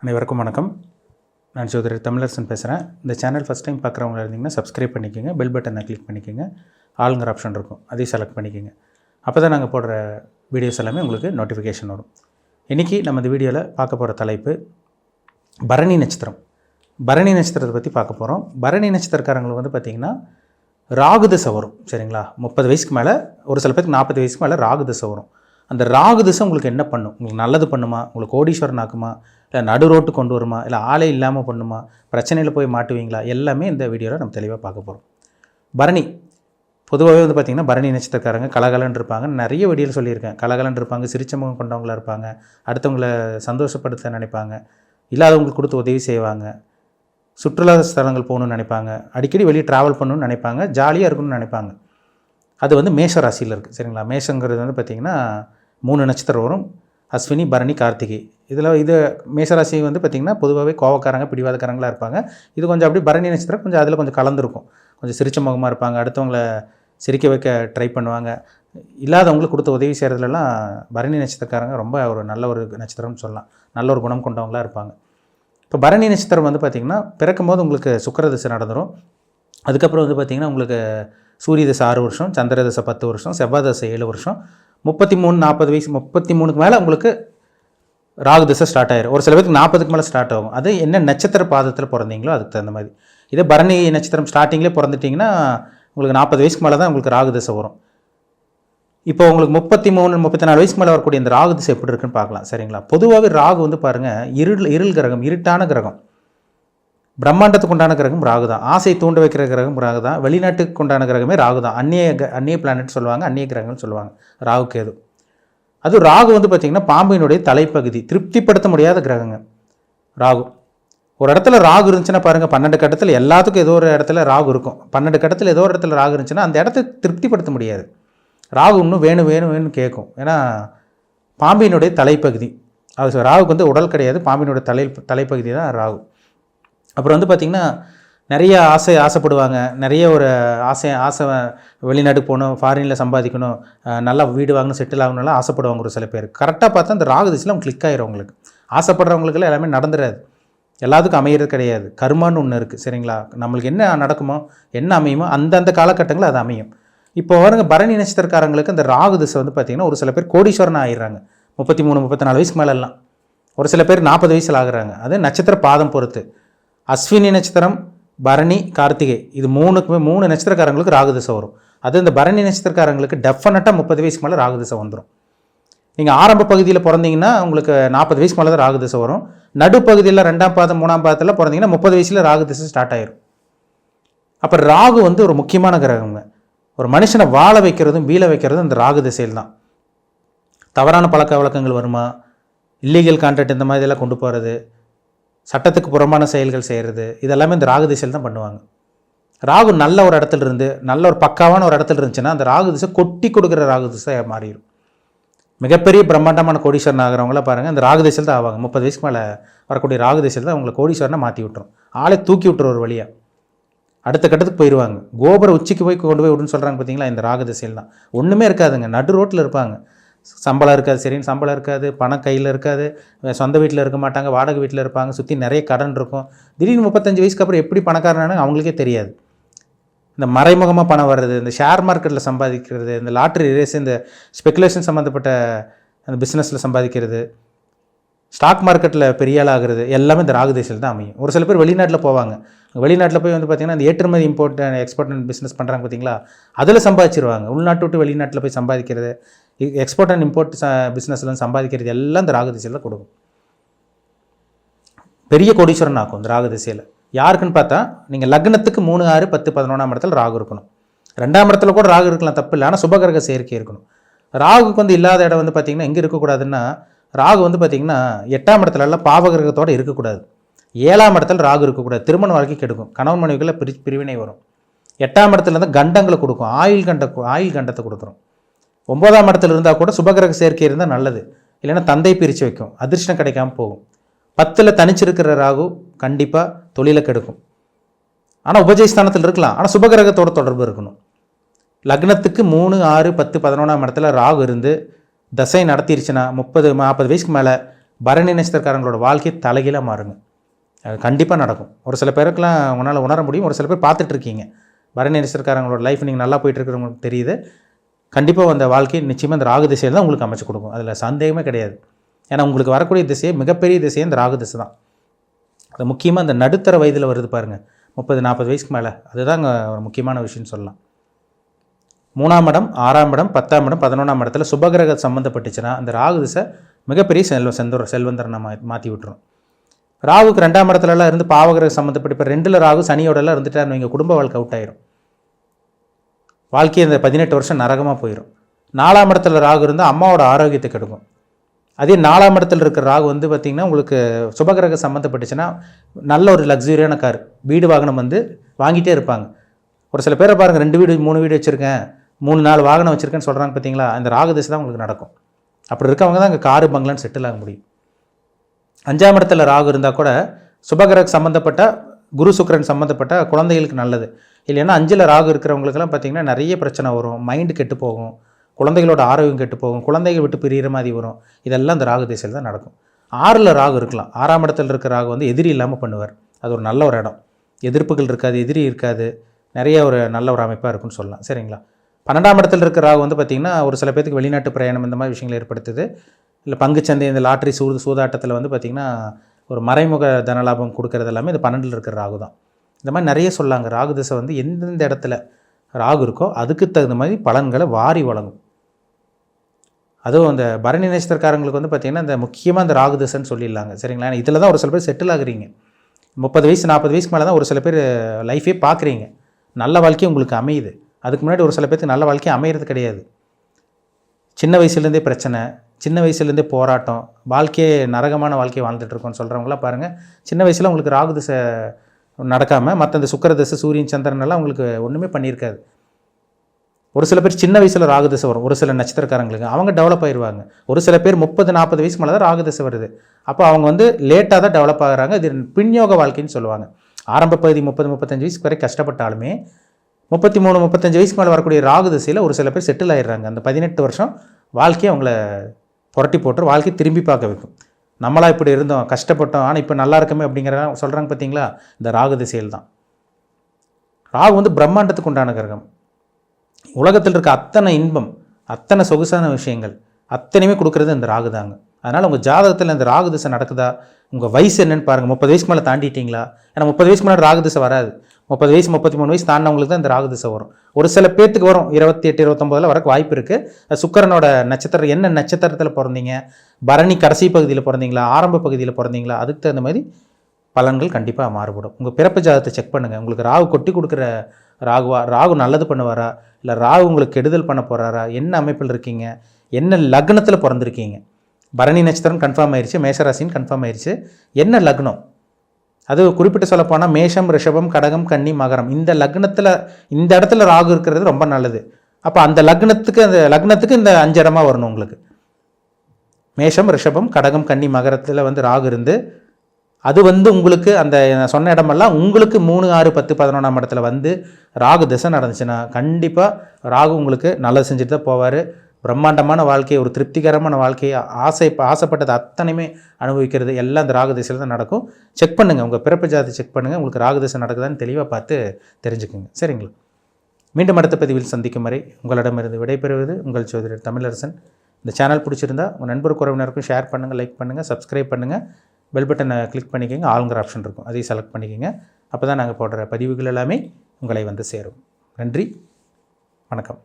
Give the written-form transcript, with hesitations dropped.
அனைவருக்கும் வணக்கம். நான் ஜோதிடர் தமிழரசன் பேசுகிறேன். இந்த சேனல் ஃபஸ்ட் டைம் பார்க்குறவங்க இருந்தீங்கன்னா சப்ஸ்கிரைப் பண்ணிக்கோங்க, பெல் பட்டனை கிளிக் பண்ணிக்கோங்க, ஆளுங்கிற ஆப்ஷன் இருக்கும், அதையும் செலக்ட் பண்ணிக்கோங்க. அப்போ தான் நாங்கள் போடுற வீடியோஸ் எல்லாமே உங்களுக்கு நோட்டிஃபிகேஷன் வரும். இன்றைக்கி நம்ம இந்த வீடியோவில் பார்க்க போகிற தலைப்பு பரணி நட்சத்திரம். பரணி நட்சத்திரத்தை பற்றி பார்க்க போகிறோம். பரணி நட்சத்திரக்காரங்களுக்கு வந்து பார்த்திங்கன்னா ராகு திசை வரும். சரிங்களா? 30 வயசுக்கு மேலே, ஒரு சில பேருக்கு 40 வயசுக்கு மேலே ராகு திசை வரும். அந்த ராகு திசை உங்களுக்கு என்ன பண்ணும்? உங்களுக்கு நல்லது பண்ணுமா? உங்களுக்கு கோடீஸ்வரன் ஆக்குமா? இல்லை நடு ரோட்டு கொண்டு வருமா? இல்லை ஆளே இல்லாமல் பண்ணுமா? பிரச்சனையில் போய் மாட்டுவீங்களா? எல்லாமே இந்த வீடியோவில் நம்ம தெளிவாக பார்க்க போகிறோம். பரணி பொதுவாகவே வந்து பார்த்திங்கன்னா பரணி நட்சத்திரக்காரங்க கலகலன்னு இருப்பாங்க. நிறைய வீடியோவில் சொல்லியிருக்கேன். கலகலன்னு இருப்பாங்க, சிரிச்ச முகம் கொண்டவங்களாக இருப்பாங்க, அடுத்தவங்களை சந்தோஷப்படுத்த நினைப்பாங்க, இல்லாதவங்களுக்கு கொடுத்து உதவி செய்வாங்க, சுற்றுலா ஸ்தலங்கள் போகணுன்னு நினைப்பாங்க, அடிக்கடி வெளியே ட்ராவல் பண்ணணும்னு நினைப்பாங்க, ஜாலியாக இருக்கணும்னு நினைப்பாங்க. அது வந்து மேஷ ராசியில் இருக்குது. சரிங்களா? மேஷங்கிறது வந்து பார்த்திங்கன்னா 3 நட்சத்திரம் வரும்: அஸ்வினி, பரணி, கார்த்திகை. இது மேஷராசி வந்து பார்த்திங்கன்னா பொதுவாகவே கோவக்காரங்க, பிடிவாதக்காரங்களாக இருப்பாங்க. இது கொஞ்சம் அப்படி பரணி நட்சத்திரம் கொஞ்சம் அதில் கொஞ்சம் கலந்துருக்கும். கொஞ்சம் சிரிச்ச முகமாக இருப்பாங்க, அடுத்தவங்களை சிரிக்க வைக்க ட்ரை பண்ணுவாங்க, இல்லாதவங்களுக்கு கொடுத்த உதவி செய்கிறதுலலாம் பரணி நட்சத்திரக்காரங்க ரொம்ப நல்ல ஒரு நட்சத்திரம்னு சொல்லலாம். நல்ல ஒரு குணம் கொண்டவங்களாக இருப்பாங்க. இப்போ பரணி நட்சத்திரம் வந்து பார்த்திங்கன்னா பிறக்கும் போது உங்களுக்கு சுக்கிர திசை நடந்துடும். அதுக்கப்புறம் வந்து பார்த்திங்கன்னா உங்களுக்கு சூரிய திசை 6 வருஷம், சந்திர திசை 10 வருஷம், செவ்வாய் திசை 7 வருஷம், 33-40 வயசு, 33க்கு மேலே உங்களுக்கு ராகு திசை ஸ்டார்ட் ஆயிரும். ஒரு சில பேருக்கு 40க்கு மேலே ஸ்டார்ட் ஆகும். அது என்ன நட்சத்திர பாதத்தில் பிறந்தீங்களோ அதுக்கு தகுந்த மாதிரி. இதே பரணி நட்சத்திரம் ஸ்டார்டிங்லேயே பிறந்துட்டிங்கன்னா உங்களுக்கு 40 வயசுக்கு மேலே தான் உங்களுக்கு ராகு திசை வரும். இப்போ உங்களுக்கு 33-34 வயசுக்கு மேலே வரக்கூடிய இந்த ராகு திசை எப்படி இருக்குன்னு பார்க்கலாம். சரிங்களா? பொதுவாகவே ராகு வந்து பாருங்கள் இருள் கிரகம், இருட்டான கிரகம். பிரம்மாண்டத்துக்கு உண்டான கிரகம் ராகு தான். ஆசை தூண்ட வைக்கிற கிரகம் ராகு தான். வெளிநாட்டுக்கு உண்டான கிரகமே ராகு தான். அந்நிய பிளானட் சொல்லுவாங்க, அந்நிய கிரகங்கள்னு சொல்லுவாங்க ராகு கேது. அது ராகு வந்து பார்த்திங்கன்னா பாம்பினுடைய தலைப்பகுதி, திருப்திப்படுத்த முடியாத கிரகங்க ராகு. ஒரு இடத்துல ராகு இருந்துச்சுன்னா பாருங்கள், 12 கட்டத்தில் எல்லாத்துக்கும் ஏதோ ஒரு இடத்துல ராகு இருக்கும். 12 கட்டத்தில் ஏதோ ஒரு இடத்துல ராகு இருந்துச்சுன்னா அந்த இடத்த திருப்திப்படுத்த முடியாது. ராகு இன்னும் வேணும் கேட்கும். ஏன்னா பாம்பினுடைய தலைப்பகுதி அது. ராகுக்கு வந்து உடல் கிடையாது, பாம்பினுடைய தலைப்பகுதி தான் ராகு. அப்புறம் வந்து பார்த்திங்கன்னா நிறைய ஆசைப்படுவாங்க. நிறைய ஒரு ஆசை வெளிநாட்டுக்கு போகணும், ஃபாரினில் சம்பாதிக்கணும், நல்லா வீடு வாங்கணும், செட்டில் ஆகணும்லாம் ஆசைப்படுவாங்க ஒரு சில பேர். கரெக்டாக பார்த்தா அந்த ராகு திசையில் அவங்க கிளிக் ஆகிரும். அவங்களுக்கு ஆசைப்படுறவங்களுக்குலாம் எல்லாமே நடந்துடாது, எல்லாத்துக்கும் அமையிறது கிடையாது. கர்மான்னு ஒன்று இருக்குது. சரிங்களா? நம்மளுக்கு என்ன நடக்குமோ, என்ன அமையுமோ அந்தந்த காலகட்டங்களில் அது அமையும். இப்போ வருங்க பரணி நட்சத்திரக்காரங்களுக்கு அந்த ராகு திசை வந்து பார்த்திங்கன்னா ஒரு சில பேர் கோடீஸ்வரன் ஆகிடுறாங்க 33-34 வயசுக்கு மேலெல்லாம். ஒரு சில பேர் 40 வயசில் ஆகுறாங்க. அது நட்சத்திர பாதம் பொறுத்து. அஸ்வினி நட்சத்திரம், பரணி, கார்த்திகை, இது 3 நட்சத்திரக்காரங்களுக்கு ராகு திசை வரும். அது இந்த பரணி நட்சத்திரக்காரங்களுக்கு டெஃபினட்டாக 30 வயசுக்கு மேலே ராகு திசை வந்துடும். நீங்கள் ஆரம்ப பகுதியில் பிறந்தீங்கன்னா உங்களுக்கு 40 வயசுக்கு மேலே தான் ராகு திசை வரும். நடுப்பகுதியில் 2ஆம் பாதம் 3ஆம் பாதத்தில் பிறந்தீங்கன்னா 30 வயசில் ராகு திசை ஸ்டார்ட் ஆயிரும். அப்போ ராகு வந்து ஒரு முக்கியமான கிரகங்க. ஒரு மனுஷனை வாழ வைக்கிறதும் வீழ வைக்கிறதும் இந்த ராகு திசையில் தான். தவறான பழக்க வழக்கங்கள் வருமா, இல்லீகல் கான்ட்ராக்ட் இந்த மாதிரி எல்லாம் கொண்டு போகிறது, சட்டத்துக்கு புறமான செயல்கள் செய்கிறது, இதெல்லாமே இந்த ராகு திசையில் தான் பண்ணுவாங்க. ராகு நல்ல ஒரு இடத்துல இருந்து, நல்ல ஒரு பக்காவான ஒரு இடத்துல இருந்துச்சுன்னா அந்த ராகு திசை கொட்டி கொடுக்குற ராகு திசை மாறிடும். மிகப்பெரிய பிரம்மாண்டமான கோடீஸ்வரன் ஆகிறவங்களாம் பாருங்கள், இந்த ராகு திசையில் தான் ஆவாங்க. 30 வயசுக்கு மேலே வரக்கூடிய ராகு திசையில் தான் அவங்களை கோடீஸ்வரனை மாற்றி விட்டுரும். ஆளை தூக்கி விட்டுரு ஒரு வழியாக, அடுத்த கட்டத்துக்கு போயிடுவாங்க. கோபுர உச்சிக்கு போய் கொண்டு போய் விடுன்னு சொல்கிறாங்க பார்த்தீங்களா, இந்த ராகு திசையில் தான். ஒன்றுமே இருக்காதுங்க, நடு ரோட்டில் இருப்பாங்க. சம்பளம் இருக்காது, சரின்னு சம்பளம் இருக்காது, பணம் கையில் இருக்காது, சொந்த வீட்டில் இருக்க மாட்டாங்க, வாடகை வீட்டில் இருப்பாங்க, சுற்றி நிறைய கடன் இருக்கும். திடீர்னு 35 வயசுக்கு அப்புறம் எப்படி பணக்காரனானு அவங்களுக்கே தெரியாது. இந்த மறைமுகமாக பணம் வர்றது, இந்த ஷேர் மார்க்கெட்டில் சம்பாதிக்கிறது, இந்த லாட்ரி ரேஸ், இந்த ஸ்பெகுலேஷன் சம்மந்தப்பட்ட அந்த பிஸ்னஸில் சம்பாதிக்கிறது, ஸ்டாக் மார்க்கெட்டில் பெரிய ஆள் ஆகிறது, எல்லாமே இந்த ராகு திசையில் தான் அமையும். ஒரு சில பேர் வெளிநாட்டில் போவாங்க. வெளிநாட்டில் போய் வந்து பார்த்திங்கன்னா இந்த ஏற்றுமதி இம்போர்ட் எக்ஸ்போர்ட் அண்ட் பிஸ்னஸ் பண்ணுறாங்க பார்த்தீங்களா, அதில் சம்பாதிச்சிருவாங்க. உள்நாட்டு விட்டு வெளிநாட்டில் போய் சம்பாதிக்கிறது, எக்ஸ்போர்ட் அண்ட் இம்போர்ட் பிஸ்னஸ்லாம் சம்பாதிக்கிறது எல்லாம் இந்த ராகு திசையில் கொடுக்கும். பெரிய கோடீஸ்வரன் ஆக்கும் இந்த ராகு திசையில். யாருக்குன்னு பார்த்தா நீங்கள் லக்னத்துக்கு 3, 6, 10, 11ஆம் இடத்துல ராகு இருக்கணும். 2ஆம் இடத்துல கூட ராகு இருக்கலாம், தப்பு இல்லை. ஆனால் சுபகிரக சேர்க்கை இருக்கணும். ராகுக்கு வந்து இல்லாத இடம் வந்து பார்த்திங்கன்னா எங்கே இருக்கக்கூடாதுன்னா, ராகு வந்து பார்த்திங்கன்னா 8ஆம் இடத்துலலாம் பாவகிரகத்தோடு இருக்கக்கூடாது. 7ஆம் இடத்துல ராகு இருக்கக்கூடாது. திருமண வாழ்க்கை கெடுக்கும், கணவன் மனைவிகளில் பிரிவினை வரும். 8ஆம் இடத்துல இருந்தால் கண்டங்களை கொடுக்கும், ஆயில் கண்டத்தை கொடுத்துரும். 9ஆம் இடத்துல இருந்தால் கூட சுபகிரக சேர்க்கை இருந்தால் நல்லது, இல்லைன்னா தந்தை பிரித்து வைக்கும், அதிர்ஷ்டம் கிடைக்காமல் போகும். 10ல் தனிச்சிருக்கிற ராகு கண்டிப்பாக தொழிலை கெடுக்கும். ஆனால் உபஜயஸ்தானத்தில் இருக்கலாம், ஆனால் சுபகிரகத்தோட தொடர்பு இருக்கணும். லக்னத்துக்கு 3, 6, 10, 11ஆம் இடத்துல ராகு இருந்து தசை நடத்திருச்சுன்னா 30-40 வயசுக்கு மேலே பரணி நட்சத்திரக்காரங்களோட வாழ்க்கை தலைகீழாக மாறுங்க. அது கண்டிப்பாக நடக்கும். ஒரு சில பேருக்குலாம் உங்களால் உணர முடியும். ஒரு சில பேர் பார்த்துட்ருக்கீங்க. பரணி நட்சத்திரக்காரங்களோட லைஃப் நீங்கள் நல்லா போயிட்டுருக்கிறவங்களுக்கு தெரியுது. கண்டிப்பாக அந்த வாழ்க்கை நிச்சயமாக இந்த ராகு திசையில் தான் உங்களுக்கு அமைச்சு கொடுக்கும். அதில் சந்தேகமே கிடையாது. ஏன்னா உங்களுக்கு வரக்கூடிய திசையே மிகப்பெரிய திசையே இந்த ராகு திசை தான். அது முக்கியமாக இந்த நடுத்தர வயதில் வருது பாருங்கள், 30-40 வயசுக்கு மேலே. அதுதாங்க ஒரு முக்கியமான விஷயம்னு சொல்லலாம். 3ஆம் இடம், 6ஆம் இடம், 10ஆம் இடம், 11ஆம் இடத்துல சுபகிரக சம்மந்தப்பட்டுச்சுன்னா அந்த ராகு திசை மிகப்பெரிய செல்வந்தரனை மாற்றி விட்டுரும். ராகுக்கு 2ஆம் இடத்துலலாம் இருந்து பாவகிரக சம்மந்தப்பட்டு இப்போ 2ல் ராகு சனியோடலாம் இருந்துட்டாருன்னு வைங்க, குடும்ப வாழ்க்கை அவுட் ஆயிரும். வாழ்க்கையை இந்த 18 வருஷம் நரகமாக போயிடும். 4ஆம் இடத்துல ராகு இருந்தால் அம்மாவோட ஆரோக்கியத்தை கெடுக்கும். அதே 4ஆம் இடத்துல இருக்கிற ராகு வந்து பார்த்திங்கன்னா உங்களுக்கு சுபகிரக சம்மந்தப்பட்டுச்சுன்னா நல்ல ஒரு லக்ஸுரியான கார், வீடு வாகனம் வந்து வாங்கிட்டே இருப்பாங்க. ஒரு சில பேரை பாருங்கள் 2 வீடு 3 வீடு வச்சுருக்கேன், 3-4 வாகனம் வச்சுருக்கேன்னு சொல்கிறாங்க பார்த்தீங்களா. அந்த ராகு திசை தான் உங்களுக்கு நடக்கும். அப்படி இருக்கவங்க தான் அங்கே காரு பங்களான்னு செட்டில் ஆக முடியும். 5ஆம் இடத்துல ராகு இருந்தால் கூட சுபகிரக சம்மந்தப்பட்ட குரு சுக்கிரன் சம்மந்தப்பட்ட குழந்தைகளுக்கு நல்லது. இல்லைன்னா 5ல் ராகு இருக்கிறவங்களுக்கெல்லாம் பார்த்திங்கன்னா நிறைய பிரச்சனை வரும். மைண்டு கெட்டு போகும், குழந்தைகளோட ஆரோக்கியம் கெட்டு போகும், குழந்தைகள் விட்டு பிரிகிற மாதிரி வரும். இதெல்லாம் அந்த ராகு திசையில் தான் நடக்கும். 6ல் ராகு இருக்கலாம். 6ஆம் இடத்துல இருக்கிற ராகு வந்து எதிரி இல்லாமல் பண்ணுவார். அது ஒரு நல்ல ஒரு இடம். எதிர்ப்புகள் இருக்காது, எதிரி இருக்காது, நிறைய ஒரு நல்ல ஒரு அமைப்பாக இருக்குன்னு சொல்லலாம். சரிங்களா. 12ஆம் இடத்துல இருக்கிற ராகு வந்து பார்த்திங்கன்னா ஒரு சில பேருக்கு வெளிநாட்டு பிரயாணம் இந்த மாதிரி விஷயங்களை ஏற்படுத்துது. இல்லை பங்குச்சந்தை, இந்த லாட்ரி சூதாட்டத்தில் வந்து பார்த்திங்கன்னா ஒரு மறைமுக தனலாபம் கொடுக்கறது எல்லாமே இந்த 12ல் இருக்கிற ராகு தான். இந்த மாதிரி நிறைய சொல்லாங்க. ராகு திசை வந்து எந்தெந்த இடத்துல ராகு இருக்கோ அதுக்கு தகுந்த மாதிரி பலன்களை வாரி வழங்கும். அதுவும் அந்த பரணி நட்சத்திரக்காரங்களுக்கு வந்து பார்த்திங்கன்னா இந்த முக்கியமாக இந்த ராகு திசைன்னு சொல்லிடலாங்க. சரிங்களா. இதில் தான் ஒரு சில பேர் செட்டில் ஆகுறீங்க. 30 வயசு 40 வயசுக்கு மேலே தான் ஒரு சில பேர் லைஃபே பார்க்குறீங்க. நல்ல வாழ்க்கை உங்களுக்கு அமையுது. அதுக்கு முன்னாடி ஒரு சில பேருக்கு நல்ல வாழ்க்கை அமையிறது கிடையாது. சின்ன வயசுலேருந்தே பிரச்சனை, சின்ன வயசுலேருந்தே போராட்டம், வாழ்க்கையே நரகமான வாழ்க்கையை வாழ்ந்துட்டுருக்கோன்னு சொல்கிறவங்களாம் பாருங்கள், சின்ன வயசில் உங்களுக்கு ராகு திசை நடக்காமல் மற்ற இந்த சுக்கிர திசை, சூரியன், சந்திரன் எல்லாம் உங்களுக்கு ஒன்றுமே பண்ணியிருக்காது. ஒரு சில பேர் சின்ன வயசில் ராகு திசை வரும். ஒரு சில நட்சத்திரக்காரங்களுக்கு அவங்க டெவலப் ஆயிடுவாங்க. ஒரு சில பேர் 30-40 வயசுக்கு மேலே தான் ராகு திசை வருது. அப்போ அவங்க வந்து லேட்டாக தான் டெவலப் ஆகுறாங்க. இது பின்யோக வாழ்க்கைன்னு சொல்லுவாங்க. ஆரம்ப பகுதி 30-35 வயசுக்கு வரை கஷ்டப்பட்டாலுமே 33-35 வயசுக்கு மேலே வரக்கூடிய ராகு திசையில் ஒரு சில பேர் செட்டில் ஆயிடுறாங்க. அந்த 18 வருஷம் வாழ்க்கையை அவங்கள புரட்டி போட்டு வாழ்க்கையை திரும்பி பார்க்க வைக்கும். நம்மளா இப்படி இருந்தோம், கஷ்டப்பட்டோம், ஆனால் இப்போ நல்லா இருக்குமே அப்படிங்கிற சொல்கிறாங்க பார்த்தீங்களா, இந்த ராகு திசையில் தான். ராகு வந்து பிரம்மாண்டத்துக்கு உண்டான கிரகம். உலகத்தில் இருக்க அத்தனை இன்பம், அத்தனை சொகுசான விஷயங்கள் அத்தனையுமே கொடுக்குறது இந்த ராகு தாங்க. அதனால் உங்கள் ஜாதகத்தில் இந்த ராகு திசை நடக்குதா, உங்கள் வயசு என்னென்னு பாருங்கள். 30 வயசுக்கு மேலே தாண்டிட்டீங்களா? ஏன்னா 30 வயசுக்கு மேலே ராகு திசை வராது. 30 வயசு 33 வயசு தாண்டினவங்களுக்கு தான் இந்த ராகு திசை வரும். ஒரு சில பேர்த்துக்கு வரும் 28-29 வரக்கு வாய்ப்பு இருக்குது. சுக்கிரனோட நட்சத்திரம் என்ன நட்சத்திரத்தில் பிறந்தீங்க, பரணி கடைசி பகுதியில் பிறந்தீங்களா, ஆரம்ப பகுதியில் பிறந்தீங்களா, அதுக்கு தகுந்த மாதிரி பலன்கள் கண்டிப்பாக மாறுபடும். உங்கள் பிறப்பு ஜாதகத்தை செக் பண்ணுங்கள். உங்களுக்கு ராகு கொட்டி கொடுக்குற ராகுவா, ராகு நல்லது பண்ணுவாரா, இல்லை ராகு உங்களுக்கு கெடுதல் பண்ண போகிறாரா, என்ன அமைப்பில் இருக்கீங்க, என்ன லக்னத்தில் பிறந்திருக்கீங்க. பரணி நட்சத்திரம் கன்ஃபார்ம் ஆயிடுச்சு, மேஷராசின்னு கன்ஃபார்ம் ஆயிடுச்சு. என்ன லக்னம், அது குறிப்பிட்டு சொல்லப்போனால் மேஷம், ரிஷபம், கடகம், கன்னி, மகரம், இந்த லக்னத்தில் இந்த இடத்துல ராகு இருக்கிறது ரொம்ப நல்லது. அப்போ அந்த லக்னத்துக்கு இந்த 5 இடமா வரணும் உங்களுக்கு. மேஷம், ரிஷபம், கடகம், கன்னி, மகரத்தில் வந்து ராகு இருந்து அது வந்து உங்களுக்கு அந்த சொன்ன இடமெல்லாம் உங்களுக்கு 3, 6, 10, 11ஆம் இடத்துல வந்து ராகு திசை நடந்துச்சுன்னா கண்டிப்பாக ராகு உங்களுக்கு நல்லது செஞ்சுட்டு தான் போவார். பிரம்மாண்டமான வாழ்க்கையை, ஒரு திருப்திகரமான வாழ்க்கையை, ஆசைப்பட்டது அத்தனையுமே அனுபவிக்கிறது எல்லாம் இந்த ராகு திசையில் தான் நடக்கும். செக் பண்ணுங்கள், உங்கள் பிறப்பு ஜாதகத்தை செக் பண்ணுங்கள். உங்களுக்கு ராகு திசை நடக்குதான்னு தெளிவாக பார்த்து தெரிஞ்சுக்குங்க. சரிங்களா. மீண்டும் அடுத்த பதிவில் சந்திக்கும் வரை உங்களிடமிருந்து விடைபெறுவது உங்கள் ஜோதிடர் தமிழரசன். இந்த சேனல் பிடிச்சிருந்தா உங்கள் நண்பர் உறவினருக்கும் ஷேர் பண்ணுங்கள், லைக் பண்ணுங்கள், சப்ஸ்கிரைப் பண்ணுங்கள். பெல் பட்டனை கிளிக் பண்ணிக்கோங்க. ஆளுங்கிற ஆப்ஷன் இருக்கும், அதையும் செலக்ட் பண்ணிக்கோங்க. அப்போ தான் நாங்கள் போடுற பதிவுகள் எல்லாமே உங்களை வந்து சேரும். நன்றி, வணக்கம்.